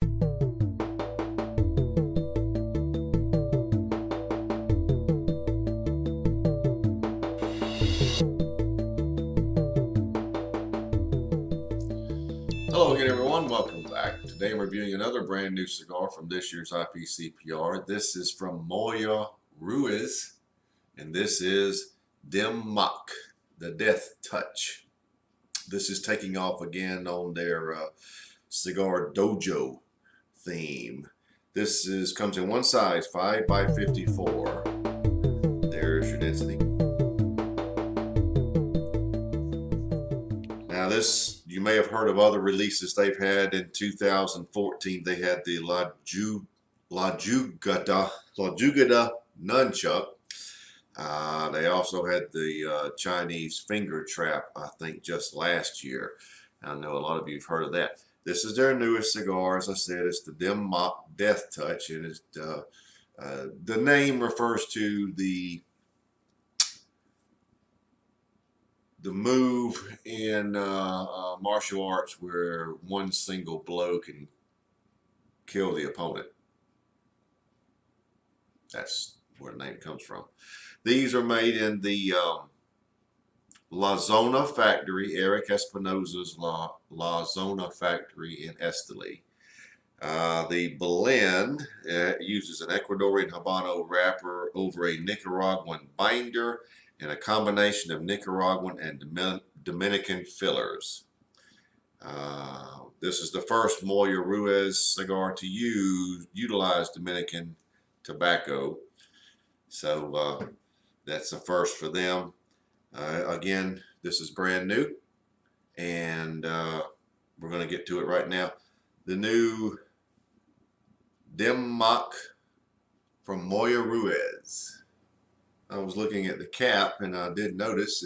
Hello again, everyone. Welcome back. Today I'm reviewing another brand new cigar from this year's IPCPR. This is from MoyaRuiz, and this is Dim Mak, the Death Touch. This is taking off again on their cigar dojo theme. This comes in one size, 5x54. There's your density. Now this, you may have heard of other releases they've had. In 2014 they had the La Jugada Nunchuck. They also had the Chinese Finger Trap, I think, just last year. I know a lot of you have heard of that. This is their newest cigar. As I said, it's the Dim Mak Death Touch, and it's, the name refers to the move in martial arts where one single blow can kill the opponent. That's where the name comes from. These are made in the La Zona factory, Eric Espinosa's La Zona factory in Esteli. The blend uses an Ecuadorian Habano wrapper over a Nicaraguan binder and a combination of Nicaraguan and Dominican fillers. This is the first MoyaRuiz cigar to utilize Dominican tobacco. So that's a first for them. Again, this is brand new, and we're going to get to it right now. The new Dim Mak from MoyaRuiz. I was looking at the cap, and I did notice,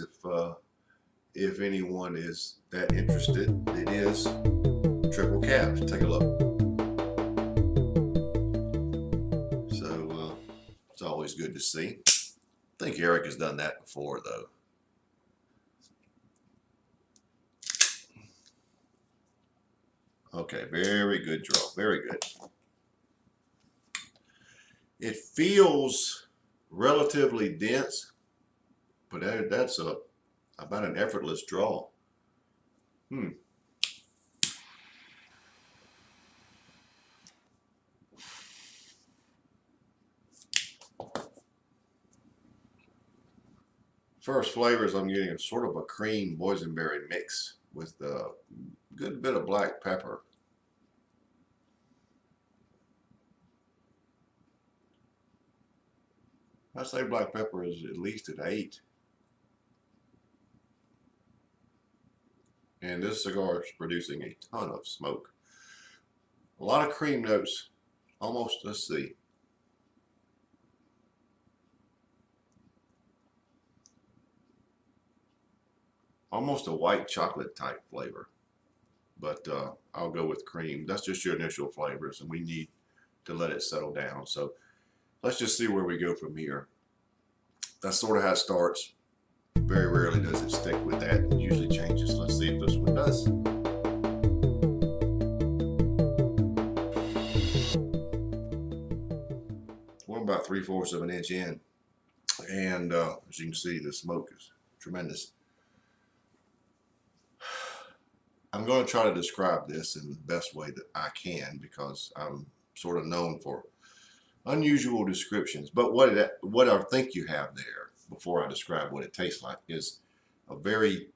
if anyone is that interested, it is triple capped. Take a look. So it's always good to see. I think Eric has done that before, though. Okay, very good draw. Very good. It feels relatively dense, but that's about an effortless draw. First flavors I'm getting a sort of a cream boysenberry mix with a good bit of black pepper. I say black pepper is at least at 8. And this cigar is producing a ton of smoke. A lot of cream notes. Almost, let's see. Almost a white chocolate type flavor. But I'll go with cream. That's just your initial flavors, and we need to let it settle down. So let's just see where we go from here. That's sort of how it starts. Very rarely does it stick with that. It usually changes. Let's see if this one does. We're about 3/4 of an inch in. And as you can see, the smoke is tremendous. I'm going to try to describe this in the best way that I can, because I'm sort of known for unusual descriptions. But what I think you have there, before I describe what it tastes like, is a very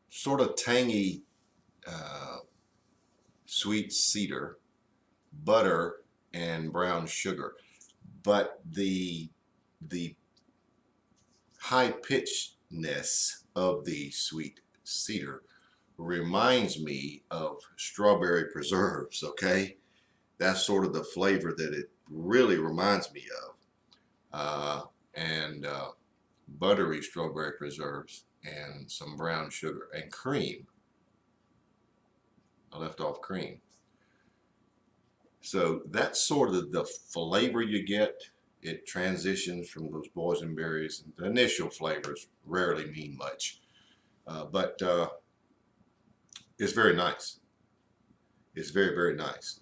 sort of tangy sweet cedar, butter, and brown sugar. But the high pitchedness of the sweet cedar reminds me of strawberry preserves. Okay, that's sort of the flavor that it really reminds me of, and buttery strawberry preserves and some brown sugar and cream. I left off cream. So that's sort of the flavor you get. It transitions from those boysenberries. The initial flavors rarely mean much, but it's very nice. It's very, very nice.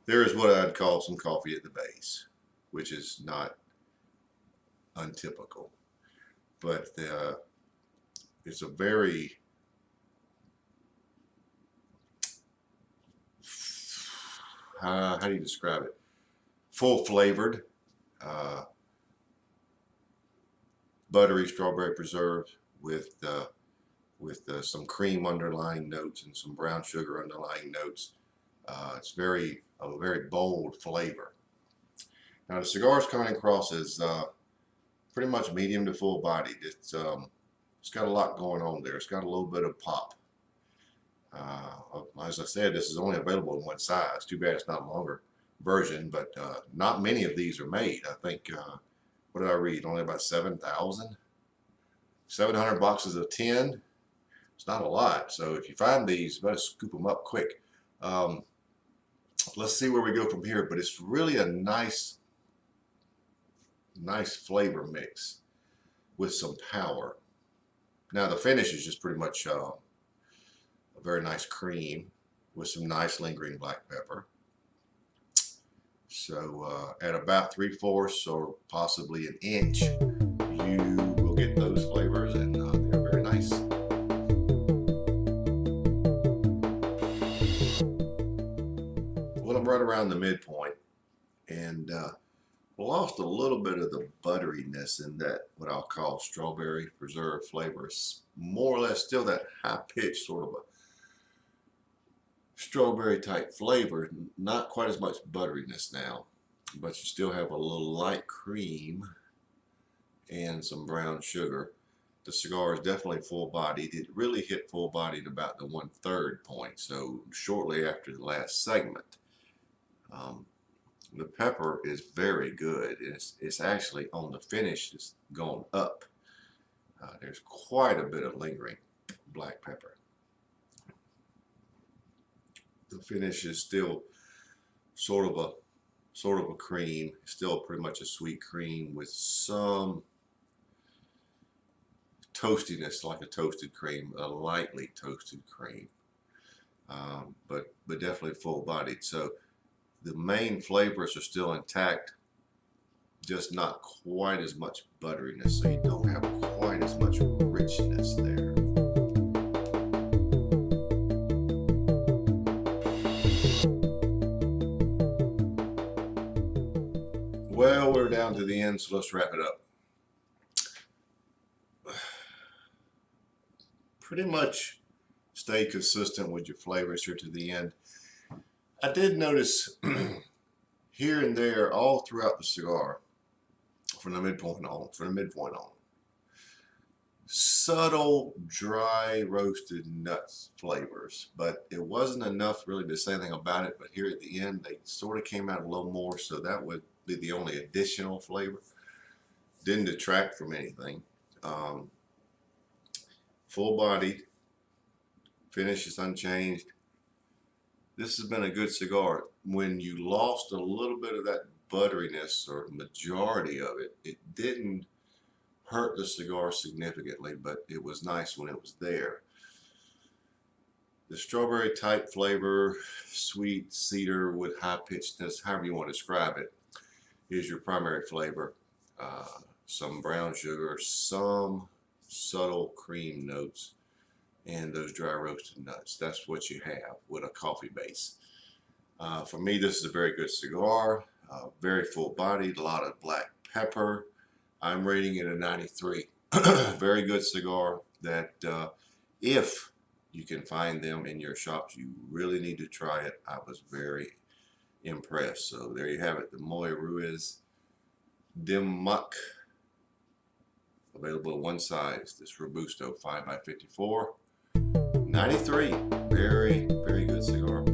There is what I'd call some coffee at the base, which is not untypical. But it's a very how do you describe it? Full flavored, buttery strawberry preserve with some cream underlying notes and some brown sugar underlying notes. It's a very bold flavor. Now the cigar is coming across as pretty much medium to full bodied. It's got a lot going on there. It's got a little bit of pop. As I said, this is only available in one size. Too bad it's not a longer version, but not many of these are made. I think, what did I read? Only about 7,000? 700 boxes of 10. It's not a lot. So if you find these, you better scoop them up quick. Let's see where we go from here, but it's really a nice flavor mix with some power. Now the finish is just pretty much a very nice cream with some nice lingering black pepper. So at about 3/4 or possibly an inch, you will get those flavors, and they're very nice. Well, I'm right around the midpoint, and lost a little bit of the butteriness in that, what I'll call strawberry preserve flavor. It's more or less still that high-pitched sort of a strawberry type flavor, not quite as much butteriness now, but you still have a little light cream and some brown sugar. The cigar is definitely full-bodied. It really hit full-bodied about the 1/3 point, so shortly after the last segment. The pepper is very good. It's actually on the finish, it's gone up. There's quite a bit of lingering black pepper. The finish is still sort of a cream, still pretty much a sweet cream with some toastiness, like a toasted cream, a lightly toasted cream, but definitely full-bodied. So the main flavors are still intact, just not quite as much butteriness, so you don't have quite as much richness there. Well, we're down to the end, so let's wrap it up. Pretty much stay consistent with your flavors here to the end. I did notice here and there all throughout the cigar, from the midpoint on, subtle dry roasted nuts flavors, but it wasn't enough really to say anything about it. But here at the end, they sort of came out a little more, so that would be the only additional flavor. Didn't detract from anything. Full bodied, finish is unchanged. This has been a good cigar. When you lost a little bit of that butteriness, or majority of it, it didn't hurt the cigar significantly, but it was nice when it was there. The strawberry type flavor, sweet cedar with high pitchedness, however you want to describe it, is your primary flavor. Some brown sugar, some subtle cream notes, and those dry roasted nuts. That's what you have with a coffee base. For me, this is a very good cigar, very full bodied, a lot of black pepper. I'm rating it a 93. Very good cigar that if you can find them in your shops, you really need to try it. I was very impressed. So there you have it, the MoyaRuiz Dim Mak. Available in one size, this Robusto 5x54. 93. Very, very good cigar.